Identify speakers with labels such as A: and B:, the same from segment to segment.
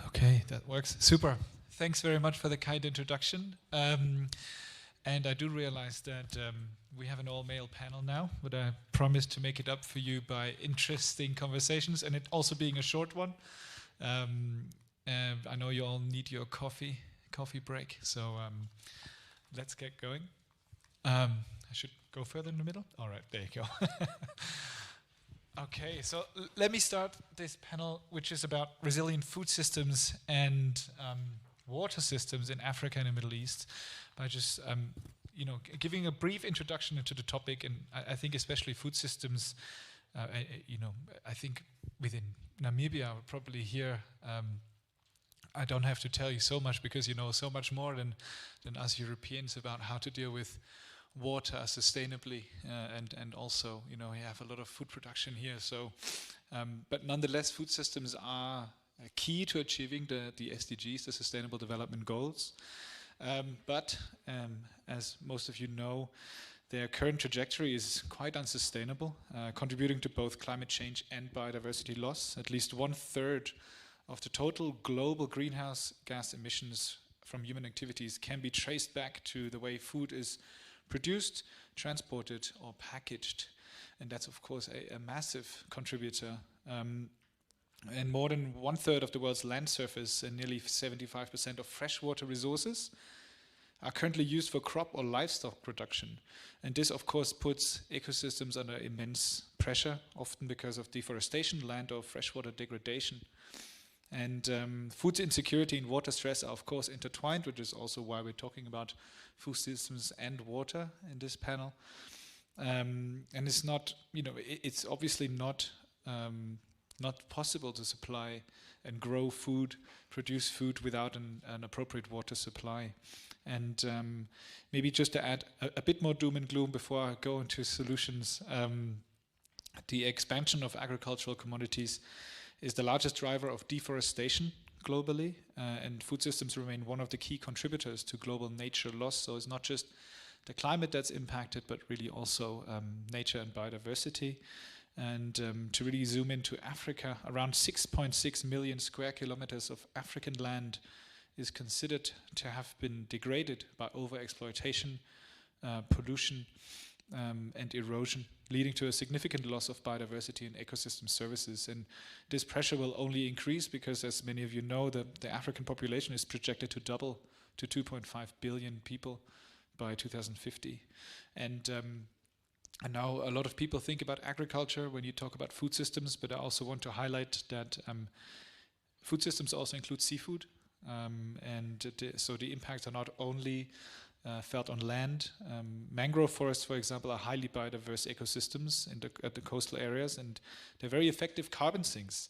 A: Okay, that works. Super. Thanks very much for the kind introduction. And I do realize that we have an all-male panel now, but I promised to make it up for you by interesting conversations, and it also being a short one. I know you all need your coffee break, so let's get going. I should go further in the middle? All right, there you go. Okay, so let me start this panel, which is about resilient food systems and water systems in Africa and the Middle East, by just giving a brief introduction into the topic. And I think especially food systems, I think within Namibia, probably here, I don't have to tell you so much because you know so much more than us Europeans about how to deal with water sustainably, and also we have a lot of food production here. So, but nonetheless, food systems are key to achieving the SDGs, the Sustainable Development Goals. But as most of you know, their current trajectory is quite unsustainable, contributing to both climate change and biodiversity loss. At least 1/3 of the total global greenhouse gas emissions from human activities can be traced back to the way food is produced, transported, or packaged. And that's, of course, a massive contributor. And more than 1/3 of the world's land surface and nearly 75% of freshwater resources are currently used for crop or livestock production. And this, of course, puts ecosystems under immense pressure, often because of deforestation, land or freshwater degradation. And food insecurity and water stress are, of course, intertwined, which is also why we're talking about food systems and water in this panel. And it's not, it's obviously not possible to supply and grow food, produce food without an appropriate water supply. And maybe just to add a bit more doom and gloom before I go into solutions, the expansion of agricultural commodities is the largest driver of deforestation globally, and food systems remain one of the key contributors to global nature loss. So it's not just the climate that's impacted, but really also nature and biodiversity. And to really zoom into Africa, around 6.6 million square kilometers of African land is considered to have been degraded by overexploitation, pollution, and erosion, leading to a significant loss of biodiversity and ecosystem services. And this pressure will only increase because, as many of you know, the African population is projected to double to 2.5 billion people by 2050. And now a lot of people think about agriculture when you talk about food systems, but I also want to highlight that food systems also include seafood. So the impacts are not only felt on land. Mangrove forests, for example, are highly biodiverse ecosystems at the coastal areas, and they're very effective carbon sinks,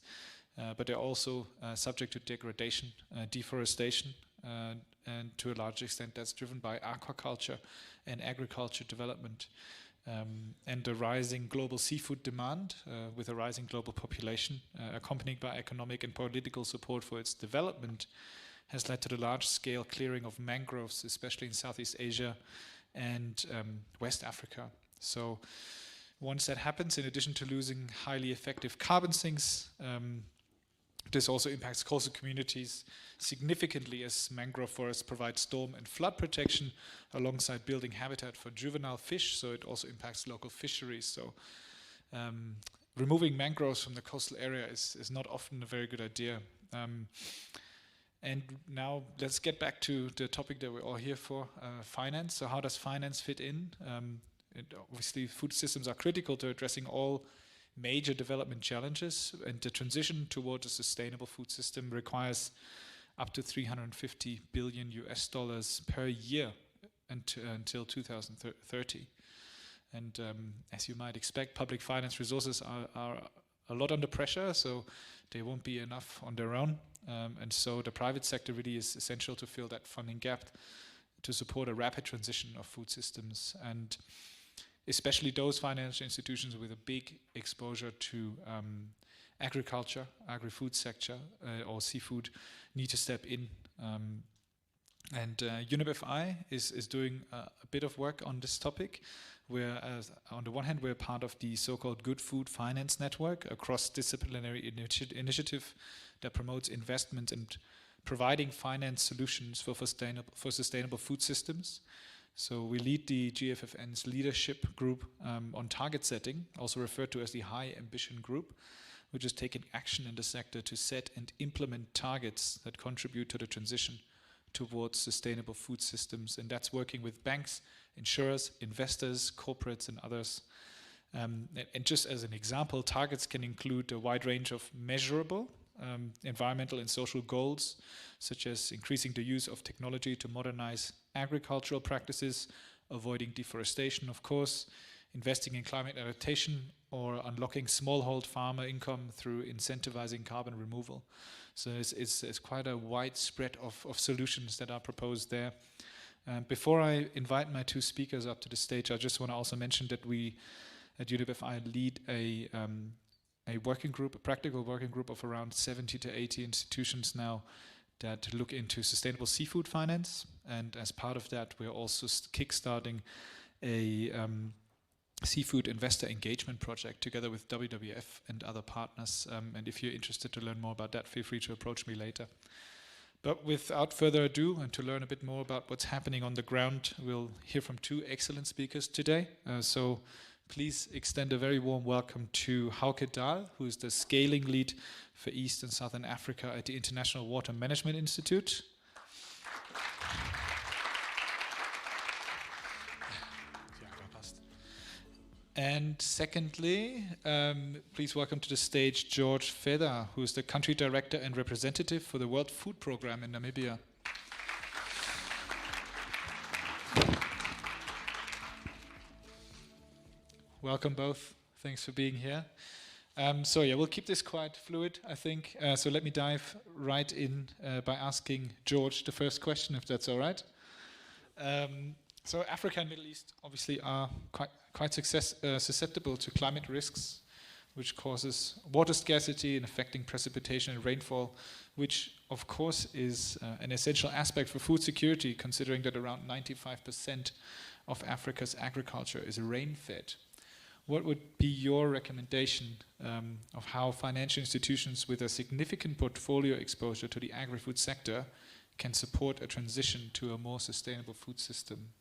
A: but they're also subject to degradation, deforestation, and to a large extent that's driven by aquaculture and agriculture development. And the rising global seafood demand, with a rising global population, accompanied by economic and political support for its development, has led to the large-scale clearing of mangroves, especially in Southeast Asia and West Africa. So once that happens, in addition to losing highly effective carbon sinks, this also impacts coastal communities significantly, as mangrove forests provide storm and flood protection alongside building habitat for juvenile fish, so it also impacts local fisheries. So removing mangroves from the coastal area is not often a very good idea. And now let's get back to the topic that we're all here for, finance. So how does finance fit in? Obviously, food systems are critical to addressing all major development challenges, and the transition towards a sustainable food system requires up to $350 billion per year until 2030. And as you might expect, public finance resources are a lot under pressure, so they won't be enough on their own. And so the private sector really is essential to fill that funding gap to support a rapid transition of food systems, and especially those financial institutions with a big exposure to agriculture, agri-food sector, or seafood need to step in. And UNEP is doing a bit of work on this topic On the one hand, we're part of the so-called Good Food Finance Network, a cross-disciplinary initiative that promotes investment and providing finance solutions for sustainable food systems. So we lead the GFFN's leadership group on target setting, also referred to as the High Ambition Group, which is taking action in the sector to set and implement targets that contribute to the transition towards sustainable food systems. And that's working with banks, insurers, investors, corporates, and others. And just as an example, targets can include a wide range of measurable environmental and social goals, such as increasing the use of technology to modernize agricultural practices, avoiding deforestation, of course, investing in climate adaptation, or unlocking smallhold farmer income through incentivizing carbon removal. So it's quite a wide spread of solutions that are proposed there. Before I invite my two speakers up to the stage, I just want to also mention that we at UNEP lead a working group, a practical working group of around 70 to 80 institutions now that look into sustainable seafood finance. And as part of that, we're also kickstarting a seafood investor engagement project together with WWF and other partners. And if you're interested to learn more about that, feel free to approach me later. But without further ado, and to learn a bit more about what's happening on the ground, we'll hear from two excellent speakers today. So please extend a very warm welcome to Hauke Dahl, who is the scaling lead for East and Southern Africa at the International Water Management Institute. And secondly, please welcome to the stage George Fedha, who is the country director and representative for the World Food Programme in Namibia. Welcome both. Thanks for being here. So yeah, we'll keep this quite fluid, I think. So let me dive right in by asking George the first question, if that's all right. So Africa and Middle East obviously are quite susceptible to climate risks, which causes water scarcity and affecting precipitation and rainfall, which of course is an essential aspect for food security, considering that around 95% of Africa's agriculture is rain-fed. What would be your recommendation of how financial institutions with a significant portfolio exposure to the agri-food sector can support a transition to a more sustainable food system?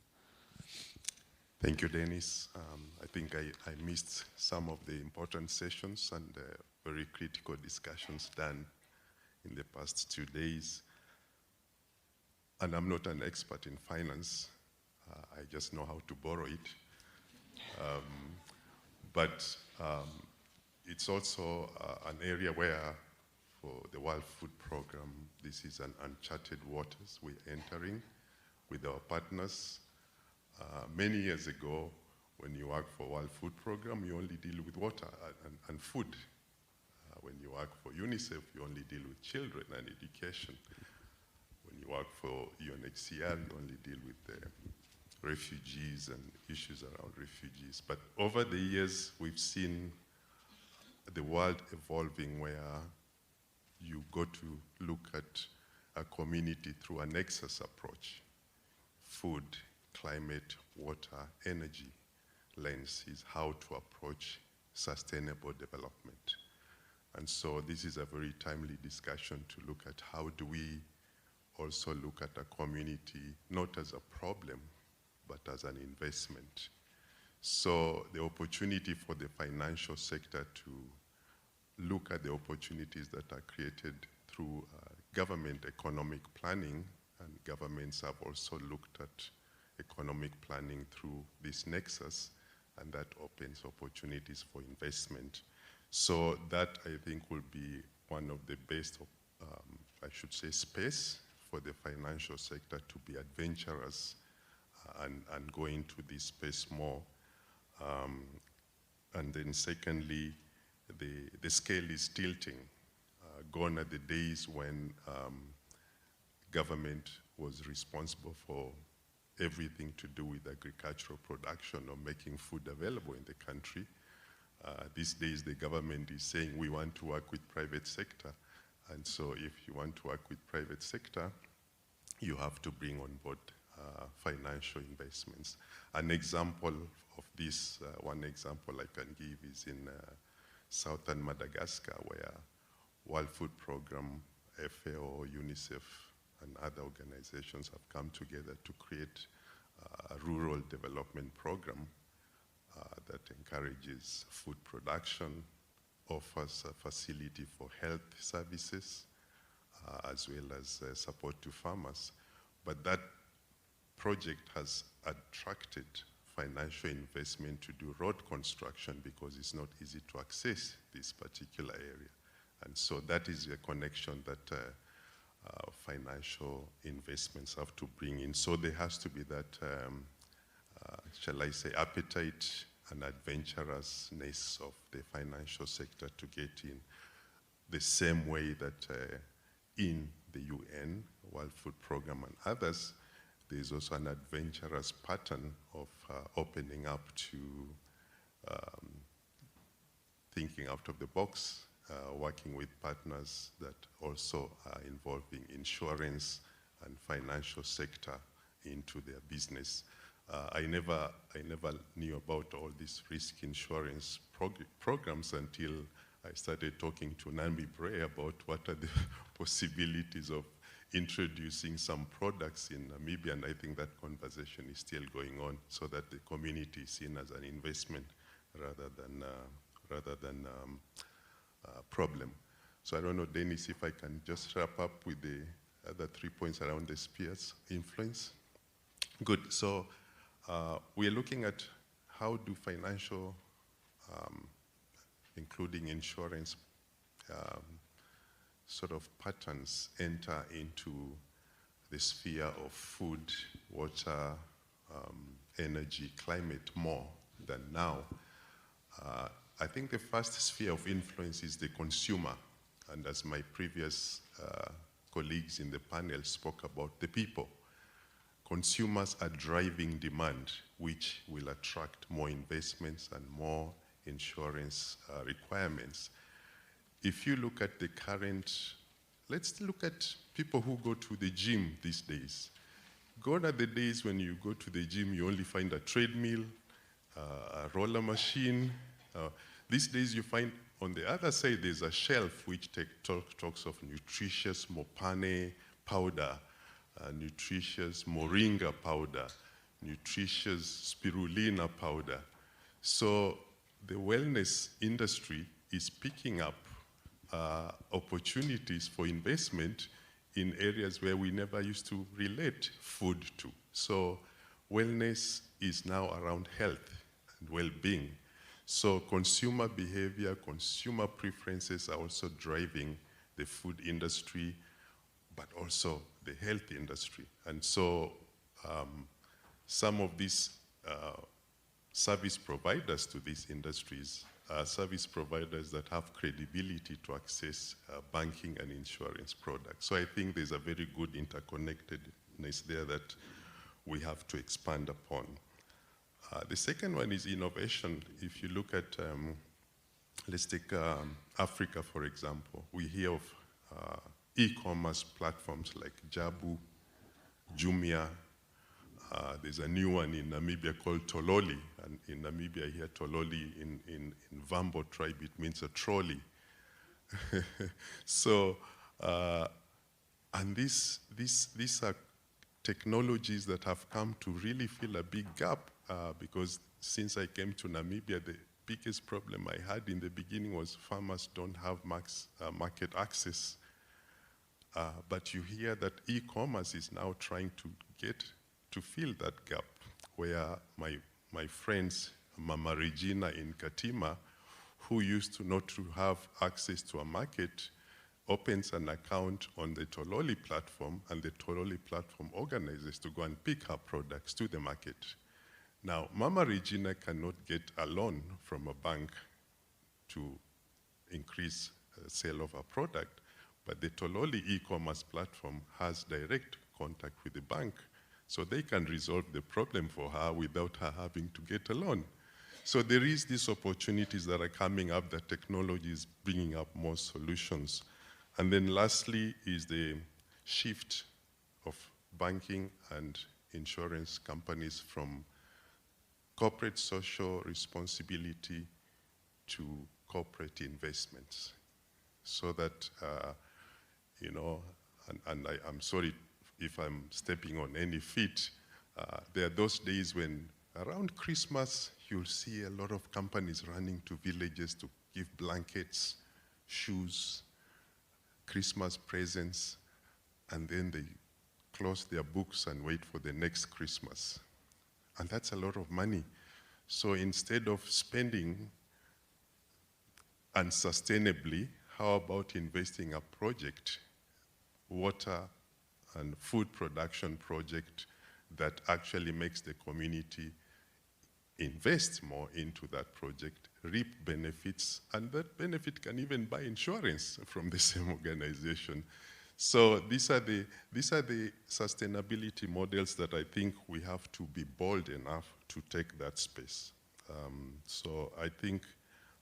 B: Thank you, Dennis. I think I missed some of the important sessions and very critical discussions done in the past 2 days. And I'm not an expert in finance. I just know how to borrow it. But it's also an area where, for the World Food Programme, this is an uncharted waters we're entering with our partners. Many years ago, when you work for World Food Programme, you only deal with water and food. When you work for UNICEF, you only deal with children and education. When you work for UNHCR, you only deal with refugees and issues around refugees. But over the years, we've seen the world evolving where you go to look at a community through a nexus approach. Food, climate, water, energy lens is how to approach sustainable development. And so this is a very timely discussion to look at how do we also look at a community not as a problem, but as an investment. So the opportunity for the financial sector to look at the opportunities that are created through government economic planning, and governments have also looked at economic planning through this nexus, and that opens opportunities for investment. So that, I think, will be one of the best, I should say, space for the financial sector to be adventurous and go into this space more. And then secondly, the scale is tilting. Gone are the days when government was responsible for everything to do with agricultural production or making food available in the country. These days, the government is saying we want to work with private sector. And so if you want to work with private sector, you have to bring on board financial investments. An example of this, one example I can give is in southern Madagascar, where World Food Programme, FAO, UNICEF, and other organizations have come together to create a rural development program that encourages food production, offers a facility for health services, as well as support to farmers. But that project has attracted financial investment to do road construction because it's not easy to access this particular area. And so that is a connection that financial investments have to bring in. So there has to be that, shall I say, appetite and adventurousness of the financial sector to get in, the same way that in the UN, World Food Programme and others, there's also an adventurous pattern of opening up to thinking out of the box, working with partners that also are involving insurance and financial sector into their business. I never knew about all these risk insurance programs until I started talking to Namibia about what are the possibilities of introducing some products in Namibia, and I think that conversation is still going on, so that the community is seen as an investment rather than problem. So I don't know, Dennis, if I can just wrap up with the other 3 points around the spheres influence. Good. So we are looking at how do financial, including insurance, sort of patterns enter into the sphere of food, water, energy, climate more than now. I think the first sphere of influence is the consumer. And as my previous colleagues in the panel spoke about, the people. Consumers are driving demand, which will attract more investments and more insurance requirements. If you look at the current, let's look at people who go to the gym these days. Gone are the days when you go to the gym, you only find a treadmill, a roller machine. These days you find on the other side there's a shelf which talks of nutritious mopane powder, nutritious moringa powder, nutritious spirulina powder. So the wellness industry is picking up opportunities for investment in areas where we never used to relate food to. So wellness is now around health and well-being. So consumer behavior, consumer preferences are also driving the food industry, but also the health industry. And so some of these service providers to these industries are service providers that have credibility to access banking and insurance products. So I think there's a very good interconnectedness there that we have to expand upon. The second one is innovation. If you look at, let's take Africa, for example. We hear of e-commerce platforms like Jabu, Jumia. There's a new one in Namibia called Tololi. And in Namibia here, Tololi, in Vambo tribe, it means a trolley. So, and these are technologies that have come to really fill a big gap because since I came to Namibia, the biggest problem I had in the beginning was farmers don't have market access. But you hear that e-commerce is now trying to fill that gap, where my friends, Mama Regina in Katima, who used to not to have access to a market, opens an account on the Tololi platform, and the Tololi platform organizes to go and pick her products to the market. Now, Mama Regina cannot get a loan from a bank to increase the sale of her product, but the Tololi e-commerce platform has direct contact with the bank, so they can resolve the problem for her without her having to get a loan. So there is these opportunities that are coming up, that technology is bringing up more solutions. And then lastly is the shift of banking and insurance companies from corporate social responsibility to corporate investments, so that, you know, and I'm sorry if I'm stepping on any feet, there are those days when around Christmas, you'll see a lot of companies running to villages to give blankets, shoes, Christmas presents, and then they close their books and wait for the next Christmas. And that's a lot of money. So instead of spending unsustainably, how about investing a project, water and food production project, that actually makes the community invest more into that project, reap benefits, and that benefit can even buy insurance from the same organization. So these are the sustainability models that I think we have to be bold enough to take that space. So I think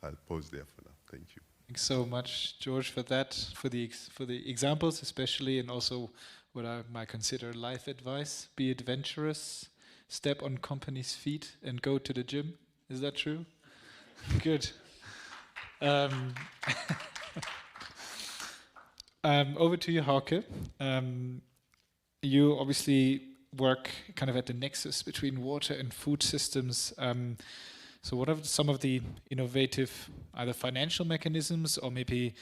B: I'll pause there for now. Thank you.
A: Thanks so much, George, for that, for the examples especially, and also what I might consider life advice. Be adventurous, step on company's feet, and go to the gym. Is that true? Good. Over to you, Hauke. You obviously work kind of at the nexus between water and food systems. So what are some of the innovative, either financial mechanisms or maybe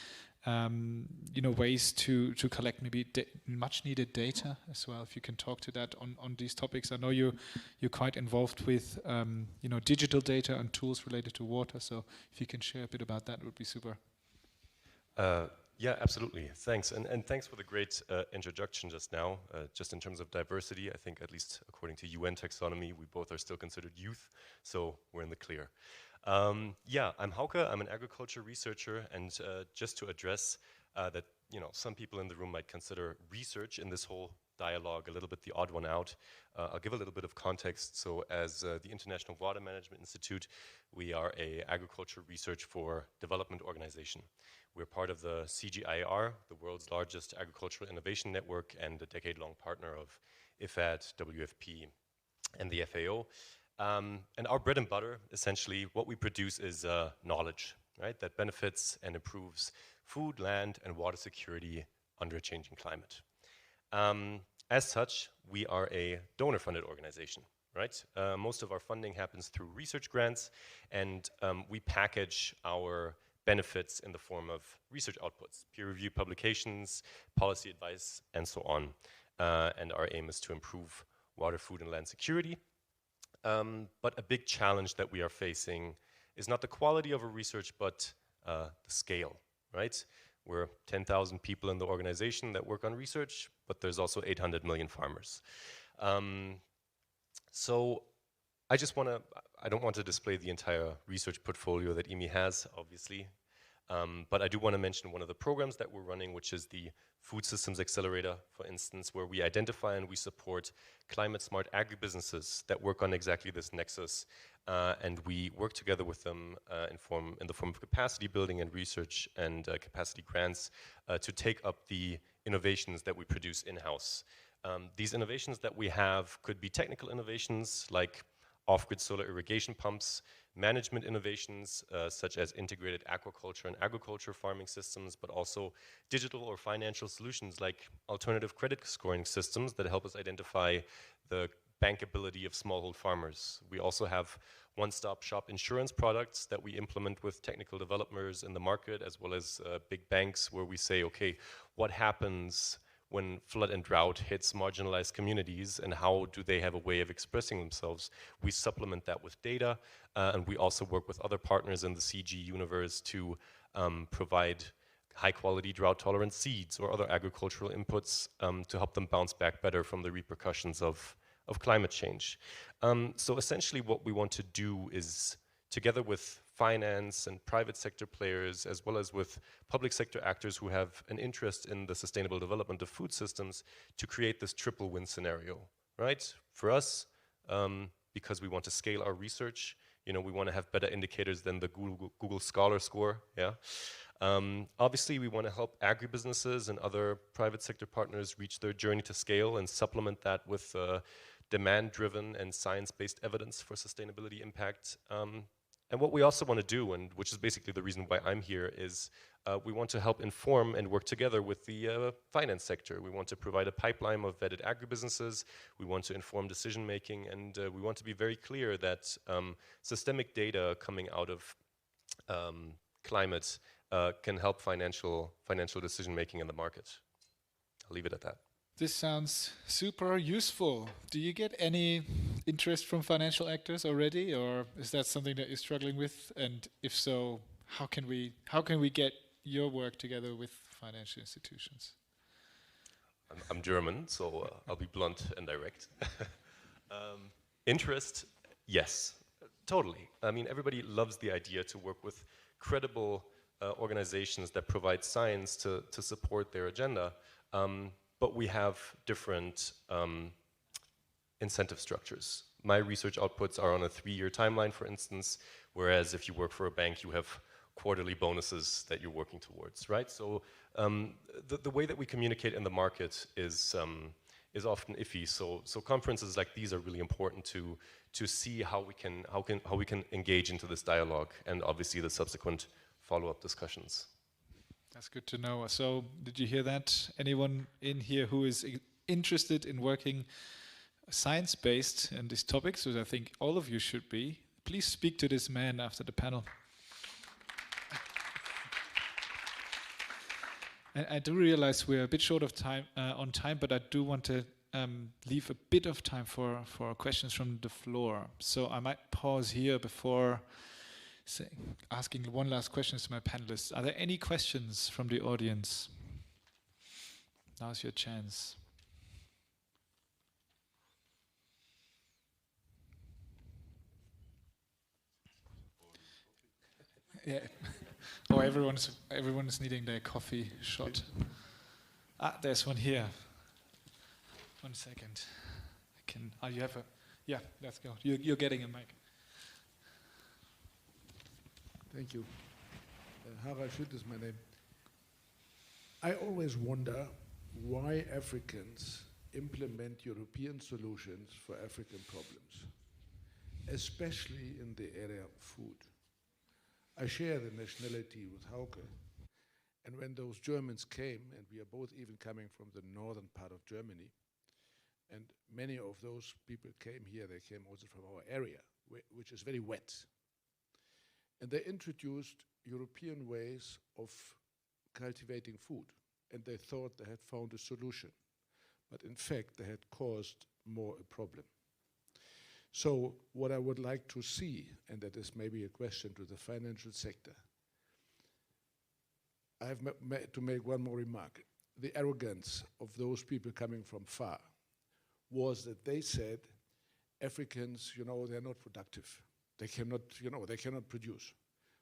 A: ways to collect maybe much needed data as well? If you can talk to that on these topics. I know you're quite involved with digital data and tools related to water. So if you can share a bit about that, it would be super.
C: Yeah, absolutely. Thanks. And thanks for the great introduction just now. Just in terms of diversity, I think at least according to UN taxonomy, we both are still considered youth, so we're in the clear. Yeah, I'm Hauke. I'm an agriculture researcher, and just to address that, some people in the room might consider research in this whole dialogue a little bit the odd one out. I'll give a little bit of context. So as the International Water Management Institute, we are a agriculture research for development organization. We're part of the CGIAR, the world's largest agricultural innovation network and a decade-long partner of IFAD, WFP, and the FAO. And our bread and butter, essentially, what we produce is knowledge, right, that benefits and improves food, land, and water security under a changing climate. As such, we are a donor-funded organization, right? Most of our funding happens through research grants, and we package our benefits in the form of research outputs, peer-reviewed publications, policy advice, and so on. And our aim is to improve water, food, and land security. But a big challenge that we are facing is not the quality of our research, but the scale, right? We're 10,000 people in the organization that work on research, but there's also 800 million farmers. So I don't want to display the entire research portfolio that IWMI has, obviously, but I do want to mention one of the programs that we're running, which is the Food Systems Accelerator, for instance, where we identify and we support climate-smart agribusinesses that work on exactly this nexus, and we work together with them in the form of capacity building and research and capacity grants to take up the innovations that we produce in-house. These innovations that we have could be technical innovations like off-grid solar irrigation pumps, management innovations such as integrated aquaculture and agriculture farming systems, but also digital or financial solutions like alternative credit scoring systems that help us identify the bankability of smallhold farmers. We also have one-stop shop insurance products that we implement with technical developers in the market, as well as big banks, where we say, okay, what happens when flood and drought hits marginalized communities, and how do they have a way of expressing themselves? We supplement that with data, and we also work with other partners in the CG universe to provide high-quality drought-tolerant seeds or other agricultural inputs to help them bounce back better from the repercussions of climate change. So essentially what we want to do is, together with finance and private sector players, as well as with public sector actors who have an interest in the sustainable development of food systems, to create this triple win scenario, right? For us, because we want to scale our research, we want to have better indicators than the Google Scholar score, yeah? Obviously, we want to help agribusinesses and other private sector partners reach their journey to scale and supplement that with demand-driven and science-based evidence for sustainability impact. And what we also want to do, and which is basically the reason why I'm here, is we want to help inform and work together with the finance sector. We want to provide a pipeline of vetted agribusinesses. We want to inform decision-making, and we want to be very clear that systemic data coming out of climate can help financial decision-making in the market. I'll leave it at that.
A: This sounds super useful. Do you get any interest from financial actors already, or is that something that you're struggling with? And if so, how can we get your work together with financial institutions?
C: I'm German, so I'll be blunt and direct. Interest, yes, totally. I mean, everybody loves the idea to work with credible organizations that provide science to support their agenda. But we have different incentive structures. My research outputs are on a 3-year timeline, for instance, whereas if you work for a bank, you have quarterly bonuses that you're working towards, right? So the way that we communicate in the market is often iffy. So conferences like these are really important to see how we can engage into this dialogue, and obviously the subsequent follow-up discussions.
A: That's good to know. So did you hear that? Anyone in here who is interested in working science-based in these topics, which I think all of you should be, please speak to this man after the panel. And I do realize we're a bit short of time, on time, but I do want to leave a bit of time for questions from the floor. So I might pause here before asking one last question to my panelists. Are there any questions from the audience? Now's your chance. Yeah. Oh, everyone's needing their coffee shot. There's one here. 1 second. You have a. Yeah, let's go. You're getting a mic.
D: Thank you. Harald Schütt is my name. I always wonder why Africans implement European solutions for African problems, especially in the area of food. I share the nationality with Hauke, and when those Germans came, and we are both even coming from the northern part of Germany, and many of those people came here, they came also from our area, which is very wet. And they introduced European ways of cultivating food, and they thought they had found a solution. But in fact, they had caused more a problem. So what I would like to see, and that is maybe a question to the financial sector, I have to make one more remark. The arrogance of those people coming from far was that they said, Africans, they're not productive. They cannot produce,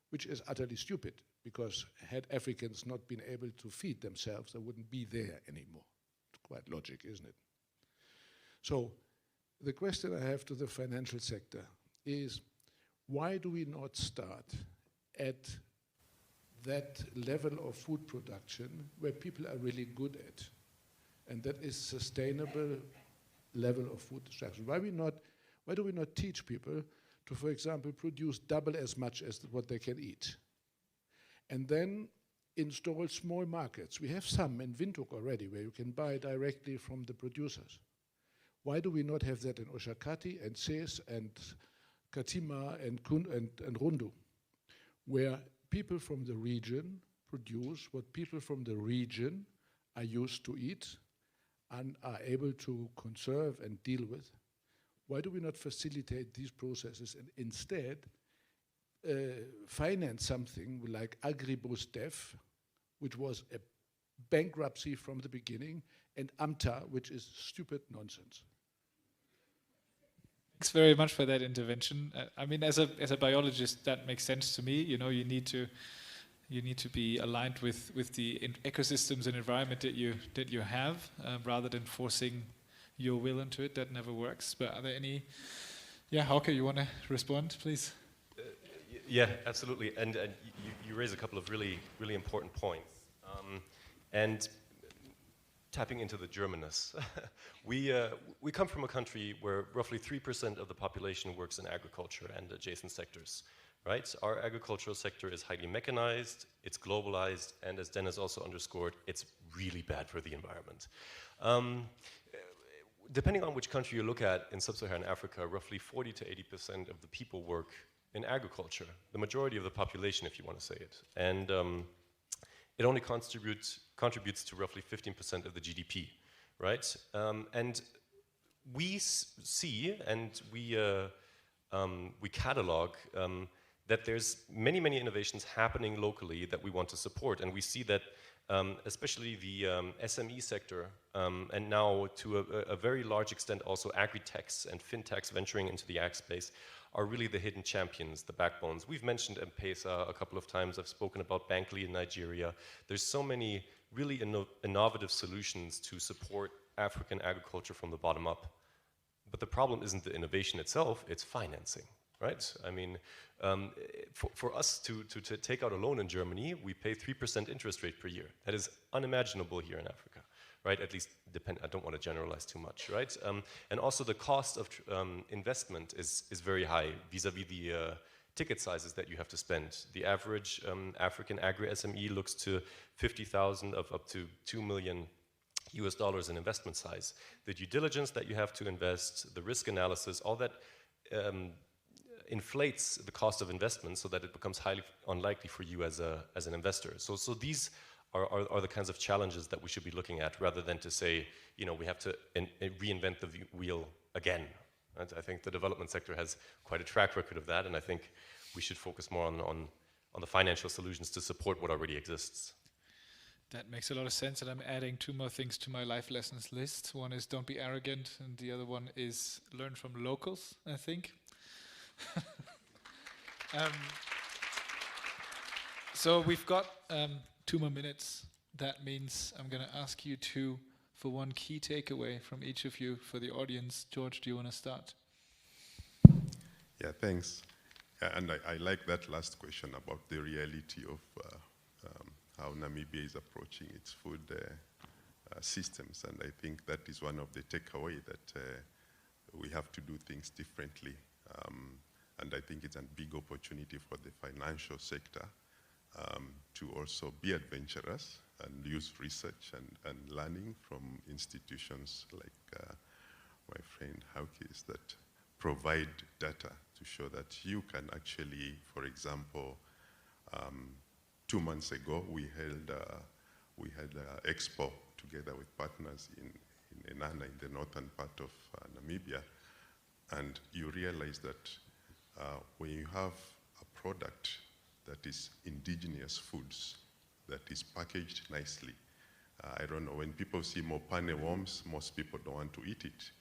D: which is utterly stupid, because had Africans not been able to feed themselves, they wouldn't be there anymore. It's quite logic, isn't it? So the question I have to the financial sector is, why do we not start at that level of food production where people are really good at, and that is sustainable level of food extraction? Why do we not teach people to, for example, produce double as much as what they can eat? And then install small markets. We have some in Windhoek already where you can buy directly from the producers. Why do we not have that in Oshakati and Ses and Katima and Rundu, where people from the region produce what people from the region are used to eat and are able to conserve and deal with? Why do we not facilitate these processes and instead finance something like Agribus Dev, which was a bankruptcy from the beginning, and AMTA, which is stupid nonsense?
A: Thanks very much for that intervention. I mean, as a biologist, that makes sense to me. You need to be aligned with the ecosystems and environment that you have, rather than forcing your will into it. That never works. But are there any? Yeah, Hauke, you want to respond, please?
C: Yeah, absolutely. And you raise a couple of really, really important points. And tapping into the Germanness. We come from a country where roughly 3% of the population works in agriculture and adjacent sectors, right? Our agricultural sector is highly mechanized, it's globalized, and as Dennis also underscored, it's really bad for the environment. Depending on which country you look at, in sub-Saharan Africa, roughly 40 to 80% of the people work in agriculture, the majority of the population, if you want to say it. And it only contributes to roughly 15% of the GDP, right? And we see and we catalog that there's many innovations happening locally that we want to support, and we see that especially the SME sector, and now to a very large extent also agri-techs and fintechs venturing into the ag space, are really the hidden champions, the backbones. We've mentioned M-Pesa a couple of times. I've spoken about Bankly in Nigeria. There's so many really innovative solutions to support African agriculture from the bottom up. But the problem isn't the innovation itself, it's financing, right? I mean, for us to take out a loan in Germany, we pay 3% interest rate per year. That is unimaginable here in Africa, right? At least, I don't want to generalize too much, right? And also the cost of investment is very high vis-a-vis the ticket sizes that you have to spend. The average African agri-SME looks to 50,000 of up to $2 million US in investment size. The due diligence that you have to invest, the risk analysis, all that inflates the cost of investment so that it becomes highly unlikely for you as an investor. So these are the kinds of challenges that we should be looking at, rather than to say, you know, we have to reinvent the wheel again. And I think the development sector has quite a track record of that, and I think we should focus more on the financial solutions to support what already exists.
A: That makes a lot of sense, and I'm adding 2 more things to my life lessons list. One is don't be arrogant, and the other one is learn from locals, I think. So we've got 2 more minutes. That means I'm going to ask you for one key takeaway from each of you for the audience. George, do you want to start?
B: Yeah, thanks. And I like that last question about the reality of how Namibia is approaching its food systems. And I think that is one of the takeaway that we have to do things differently. And I think it's a big opportunity for the financial sector to also be adventurous and use research and learning from institutions like my friend Hauke is, that provide data to show that you can actually, for example, 2 months ago we had an expo together with partners in Enana, in the northern part of Namibia, and you realize that when you have a product that is indigenous foods, that is packaged nicely. I don't know, when people see mopane worms, most people don't want to eat it.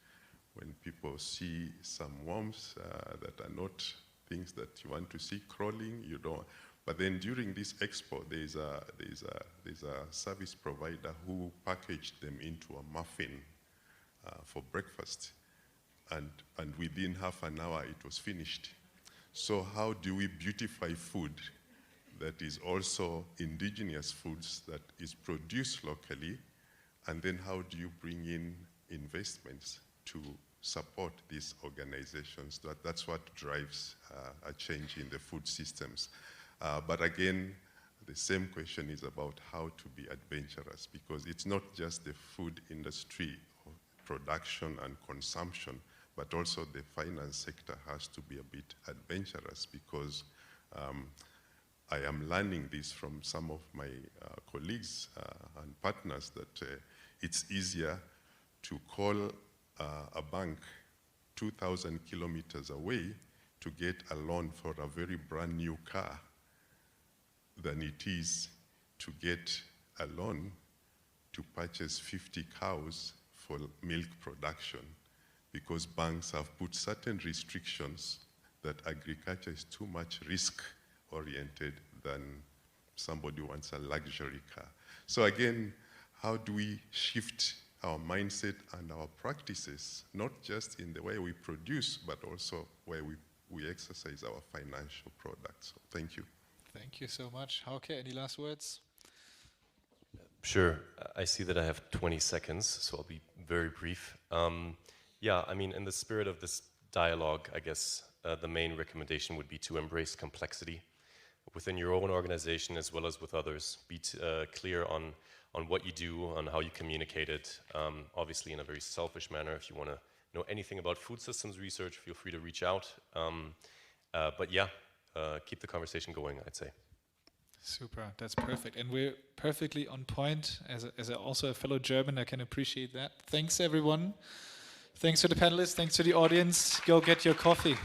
B: When people see some worms that are not things that you want to see crawling, you don't. But then during this expo, there's a service provider who packaged them into a muffin for breakfast. And within half an hour, it was finished. So how do we beautify food that is also indigenous foods, that is produced locally, and then how do you bring in investments to support these organizations? That's what drives a change in the food systems. But again, the same question is about how to be adventurous, because it's not just the food industry, production and consumption, but also the finance sector has to be a bit adventurous, because I am learning this from some of my colleagues and partners that it's easier to call a bank 2,000 kilometers away to get a loan for a very brand new car than it is to get a loan to purchase 50 cows for milk production, because banks have put certain restrictions that agriculture is too much risk-oriented than somebody wants a luxury car. So again, how do we shift our mindset and our practices, not just in the way we produce, but also where we exercise our financial products? So thank you.
A: Thank you so much. Hauke, any last words?
C: Sure. I see that I have 20 seconds, so I'll be very brief. Yeah, I mean, in the spirit of this dialogue, I guess the main recommendation would be to embrace complexity within your own organization as well as with others. Be clear on what you do, on how you communicate it, obviously in a very selfish manner. If you want to know anything about food systems research, feel free to reach out. But yeah, keep the conversation going, I'd say.
A: Super, that's perfect. And we're perfectly on point. As also a fellow German, I can appreciate that. Thanks, everyone. Thanks to the panelists. Thanks to the audience. Go get your coffee.